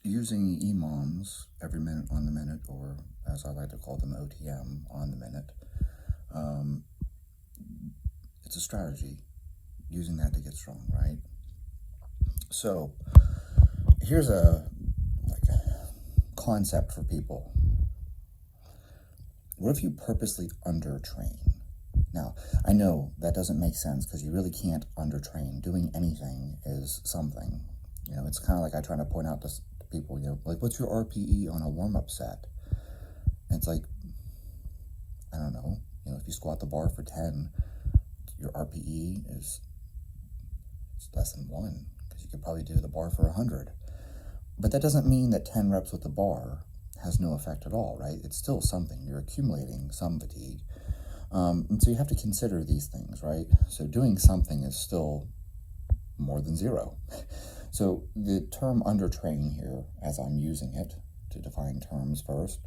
using EMOMs, every minute on the minute, or as I like to call them, OTM, on the minute, it's a strategy, using that to get strong, right? So here's a concept for people. What if you purposely undertrain? Now, I know that doesn't make sense because you really can't undertrain. Doing anything is something. It's kind of like I try to point out to people, like, what's your RPE on a warm-up set? And it's like, I don't know. If you squat the bar for 10, your RPE is less than 1 because you could probably do the bar for 100. But that doesn't mean that 10 reps with the bar has no effect at all, right? It's still something. You're accumulating some fatigue. And so you have to consider these things, right? So doing something is still more than 0. So the term undertrain here, as I'm using it to define terms first,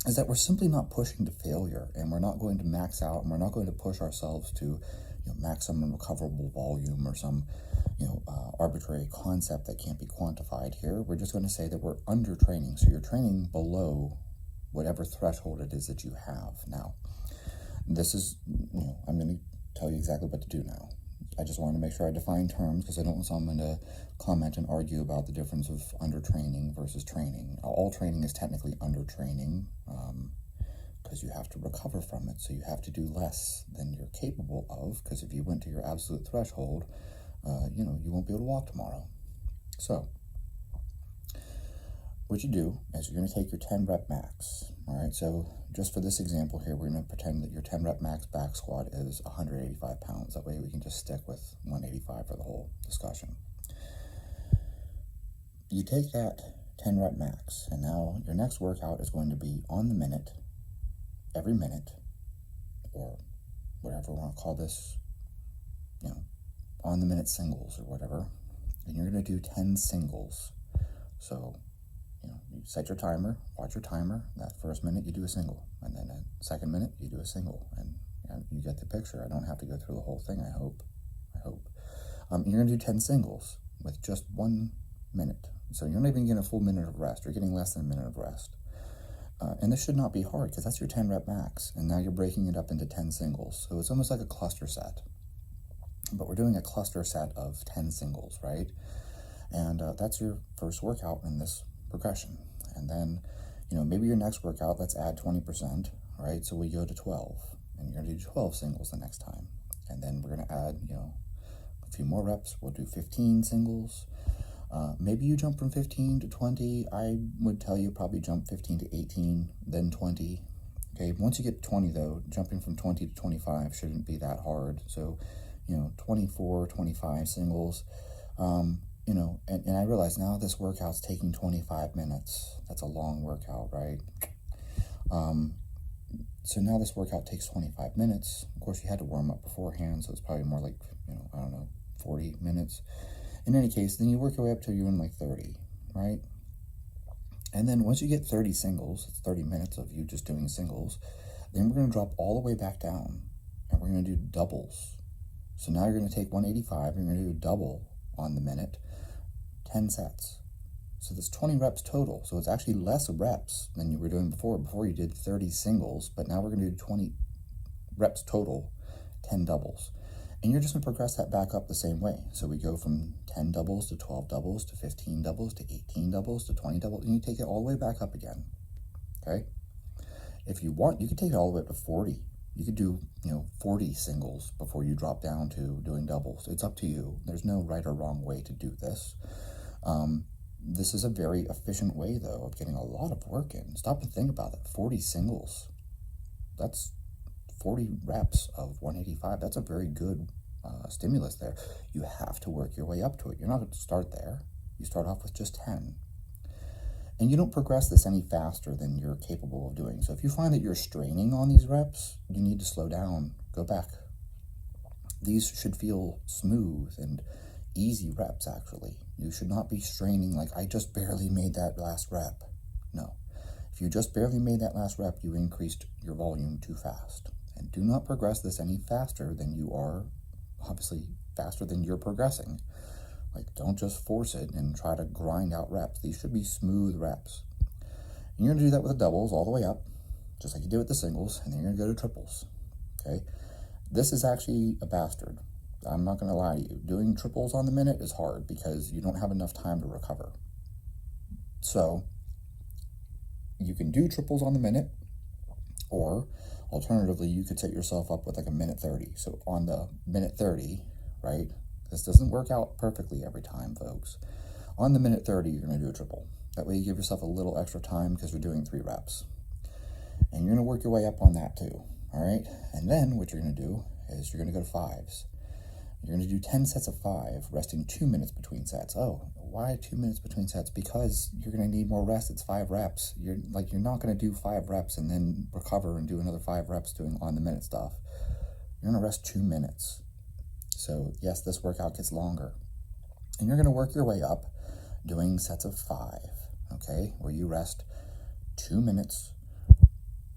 is that we're simply not pushing to failure, and we're not going to max out, and we're not going to push ourselves to maximum recoverable volume or some arbitrary concept that can't be quantified here. We're just going to say that we're undertraining. So you're training below whatever threshold it is that you have. Now, this is, I'm going to tell you exactly what to do now. I just wanted to make sure I define terms because I don't want someone to comment and argue about the difference of undertraining versus training. All training is technically undertraining because you have to recover from it. So you have to do less than you're capable of, because if you went to your absolute threshold, you won't be able to walk tomorrow. So what you do is you're going to take your 10 rep max. All right, so just for this example here, we're going to pretend that your 10 rep max back squat is 185 pounds. That way we can just stick with 185 for the whole discussion. You take that 10 rep max, and now your next workout is going to be on the minute, every minute, or whatever we want to call this, on the minute singles or whatever. And you're going to do 10 singles. So you set your timer, watch your timer. That first minute, you do a single. And then that second minute, you do a single. And you get the picture. I don't have to go through the whole thing, I hope. You're going to do 10 singles with just 1 minute. So you're not even getting a full minute of rest. You're getting less than a minute of rest. And this should not be hard because that's your 10 rep max. And now you're breaking it up into 10 singles. So it's almost like a cluster set. But we're doing a cluster set of 10 singles, right? And that's your first workout in this progression. And then, maybe your next workout, let's add 20%, right? So we go to 12, and you're going to do 12 singles the next time. And then we're going to add, a few more reps. We'll do 15 singles. Maybe you jump from 15 to 20. I would tell you probably jump 15 to 18, then 20. Okay, once you get to 20, though, jumping from 20 to 25 shouldn't be that hard. So, 24, 25 singles. And I realize now this workout's taking 25 minutes. That's a long workout, right? So now this workout takes 25 minutes. Of course, you had to warm up beforehand, so it's probably more like, 40 minutes. In any case, then you work your way up till you're in like 30, right? And then once you get 30 singles, it's 30 minutes of you just doing singles, then we're going to drop all the way back down, and we're going to do doubles. So now you're going to take 185, you're going to do a double on the minute, 10 sets. So that's 20 reps total. So it's actually less reps than you were doing before. Before you did 30 singles, but now we're going to do 20 reps total, 10 doubles. And you're just going to progress that back up the same way. So we go from 10 doubles to 12 doubles to 15 doubles to 18 doubles to 20 doubles, and you take it all the way back up again, okay? If you want, you can take it all the way up to 40. You could do, 40 singles before you drop down to doing doubles. It's up to you. There's no right or wrong way to do this. This is a very efficient way, though, of getting a lot of work in. Stop and think about it. 40 singles. That's 40 reps of 185. That's a very good stimulus there. You have to work your way up to it. You're not going to start there. You start off with just 10. And you don't progress this any faster than you're capable of doing. So if you find that you're straining on these reps, you need to slow down, go back. These should feel smooth and easy reps, actually. You should not be straining like, I just barely made that last rep. No. If you just barely made that last rep, you increased your volume too fast. And do not progress this any faster than you are, obviously faster than you're progressing. Like, don't just force it and try to grind out reps. These should be smooth reps. And you're going to do that with the doubles all the way up, just like you did with the singles, and then you're going to go to triples, okay? This is actually a bastard. I'm not going to lie to you. Doing triples on the minute is hard because you don't have enough time to recover. So you can do triples on the minute, or alternatively, you could set yourself up with like a minute 30. So on the minute 30, right? This doesn't work out perfectly every time, folks. On the minute 30, you're going to do a triple. That way you give yourself a little extra time because you're doing 3 reps. And you're going to work your way up on that too, all right? And then what you're going to do is you're going to go to 5s. You're going to do 10 sets of 5, resting 2 minutes between sets. Oh, why 2 minutes between sets? Because you're going to need more rest. It's 5 reps. You're not going to do 5 reps and then recover and do another 5 reps doing on-the-minute stuff. You're going to rest 2 minutes. So yes, this workout gets longer. And you're going to work your way up doing sets of 5, okay, where you rest 2 minutes,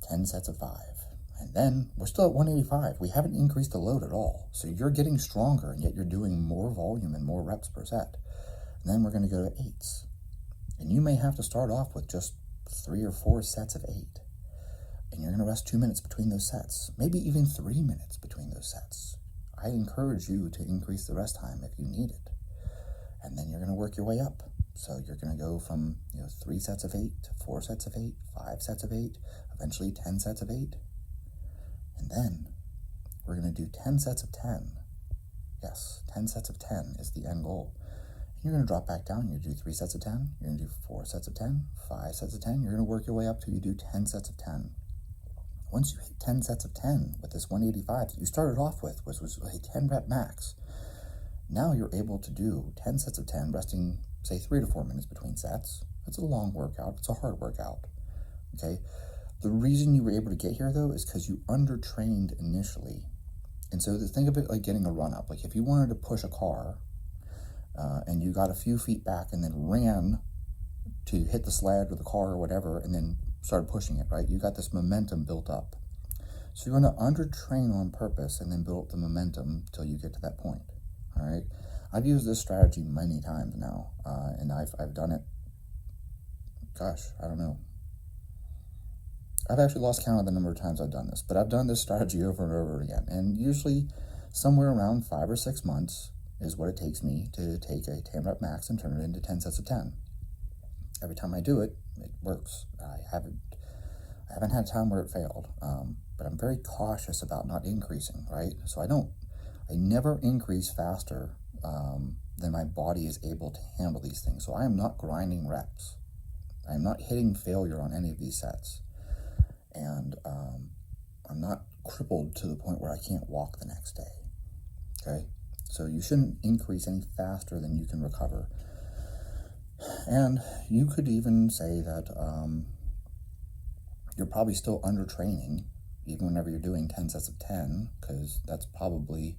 10 sets of 5. And then we're still at 185. We haven't increased the load at all. So you're getting stronger, and yet you're doing more volume and more reps per set. And then we're going to go to 8s. And you may have to start off with just 3 or 4 sets of 8. And you're going to rest 2 minutes between those sets, maybe even 3 minutes between those sets. I encourage you to increase the rest time if you need it. And then you're going to work your way up. So you're going to go from 3 sets of 8 to 4 sets of 8, 5 sets of 8, eventually 10 sets of 8. And then we're going to do 10 sets of 10. Yes, 10 sets of 10 is the end goal. And you're going to drop back down. You're going to do 3 sets of 10. You're going to do 4 sets of 10, 5 sets of 10. You're going to work your way up till you do 10 sets of 10. Once you hit 10 sets of 10 with this 185 that you started off with, which was a 10 rep max, now you're able to do 10 sets of 10, resting, say, 3 to 4 minutes between sets. It's a long workout. It's a hard workout, okay? The reason you were able to get here, though, is because you undertrained initially. And so think of it like getting a run-up. Like if you wanted to push a car and you got a few feet back and then ran to hit the sled or the car or whatever and then started pushing it, right? You got this momentum built up. So you're going to undertrain on purpose and then build up the momentum till you get to that point, all right? I've used this strategy many times now, and I've done it, gosh, I don't know. I've actually lost count of the number of times I've done this, but I've done this strategy over and over again. And usually somewhere around 5 or 6 months is what it takes me to take a 10 rep max and turn it into 10 sets of 10. Every time I do it, it works. I haven't had a time where it failed, but I'm very cautious about not increasing, right? So I never increase faster than my body is able to handle these things. So I am not grinding reps. I am not hitting failure on any of these sets. And I'm not crippled to the point where I can't walk the next day, okay? So you shouldn't increase any faster than you can recover. And you could even say that you're probably still undertraining, even whenever you're doing 10 sets of 10, because that's probably,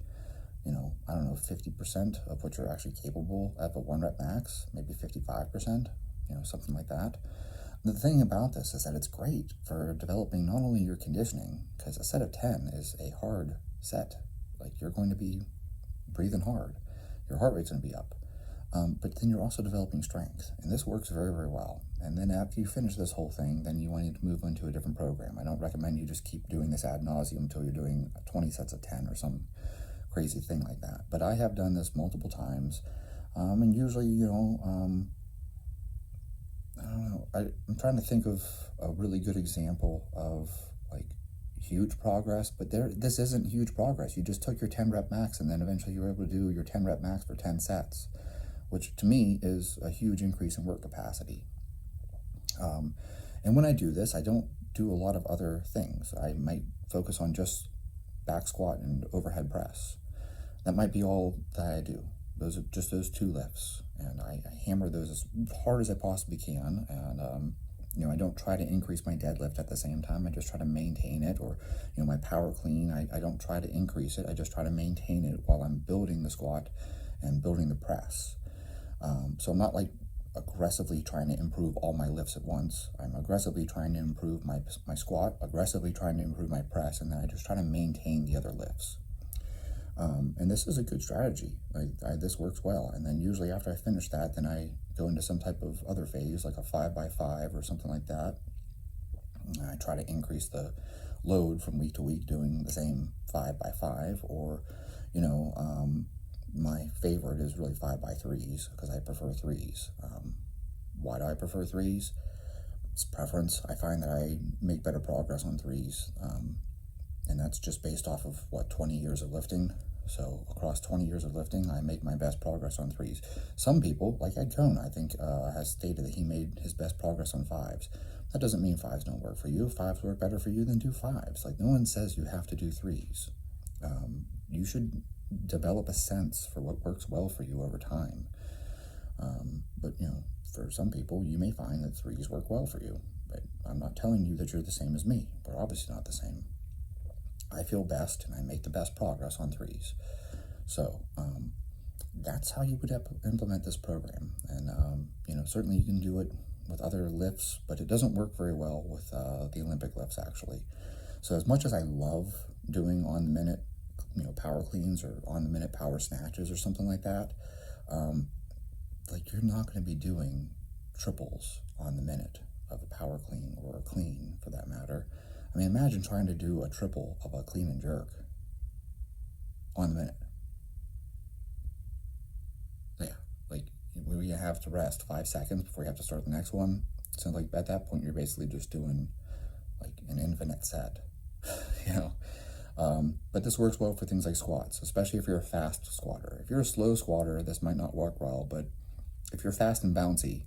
50% of what you're actually capable of a 1 rep max, maybe 55%, something like that. The thing about this is that it's great for developing not only your conditioning, because a set of 10 is a hard set. Like, you're going to be breathing hard. Your heart rate's going to be up. But then you're also developing strength. And this works very, very well. And then after you finish this whole thing, then you want to move into a different program. I don't recommend you just keep doing this ad nauseum until you're doing 20 sets of 10 or some crazy thing like that. But I have done this multiple times. And usually, I don't know. I'm trying to think of a really good example of like huge progress, but this isn't huge progress. You just took your 10 rep max and then eventually you were able to do your 10 rep max for 10 sets, which to me is a huge increase in work capacity. And when I do this, I don't do a lot of other things. I might focus on just back squat and overhead press. That might be all that I do. Those are just those 2 lifts, and I hammer those as hard as I possibly can. And I don't try to increase my deadlift at the same time. I just try to maintain it, or my power clean. I don't try to increase it. I just try to maintain it while I'm building the squat and building the press. So I'm not like aggressively trying to improve all my lifts at once. I'm aggressively trying to improve my squat, aggressively trying to improve my press, and then I just try to maintain the other lifts. And this is a good strategy. This works well. And then usually after I finish that, then I go into some type of other phase, like a 5x5 or something like that. I try to increase the load from week to week doing the same 5x5, or, my favorite is really 5x3s because I prefer threes. Why do I prefer threes? It's preference. I find that I make better progress on threes, and that's just based off of 20 years of lifting. So across 20 years of lifting, I make my best progress on threes. Some people, like Ed Cohn, I think, has stated that he made his best progress on fives. That doesn't mean fives don't work for you. If fives work better for you, then do fives. Like, no one says you have to do threes. You should develop a sense for what works well for you over time. But for some people, you may find that threes work well for you. But I'm not telling you that you're the same as me. We're obviously not the same. I feel best and I make the best progress on threes. So that's how you would implement this program. And certainly you can do it with other lifts, but it doesn't work very well with the Olympic lifts, actually. So as much as I love doing on the minute power cleans or on the minute power snatches or something like that, you're not going to be doing triples on the minute of a power clean, or a clean for that matter. I mean, imagine trying to do a triple of a clean and jerk on the minute. Yeah, where you have to rest 5 seconds before you have to start the next one. So at that point, you're basically just doing an infinite set, But this works well for things like squats, especially if you're a fast squatter. If you're a slow squatter, this might not work well, but if you're fast and bouncy,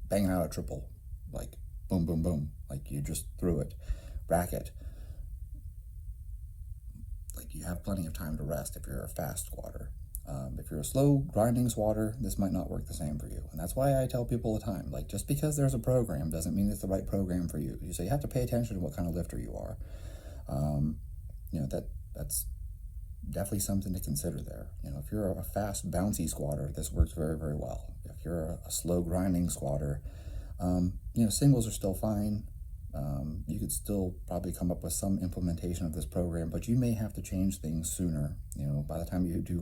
banging out a triple, boom, boom, boom, you just threw it, rack it. You have plenty of time to rest if you're a fast squatter. If you're a slow, grinding squatter, this might not work the same for you. And that's why I tell people all the time, just because there's a program doesn't mean it's the right program for you. So you have to pay attention to what kind of lifter you are. That's definitely something to consider there. If you're a fast, bouncy squatter, this works very, very well. If you're a slow, grinding squatter, singles are still fine. You could still probably come up with some implementation of this program, but you may have to change things sooner. By the time you do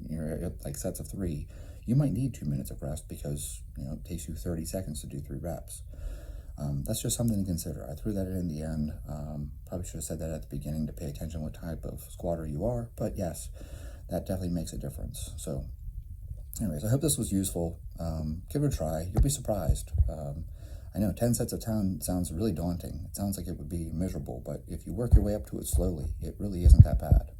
your sets of 3, you might need 2 minutes of rest because it takes you 30 seconds to do 3 reps. That's just something to consider. I threw that in the end. Probably should have said that at the beginning to pay attention what type of squatter you are, but yes, that definitely makes a difference. So anyways, I hope this was useful. Give it a try. You'll be surprised. I know 10 sets of 10 sounds really daunting. It sounds like it would be miserable, but if you work your way up to it slowly, it really isn't that bad.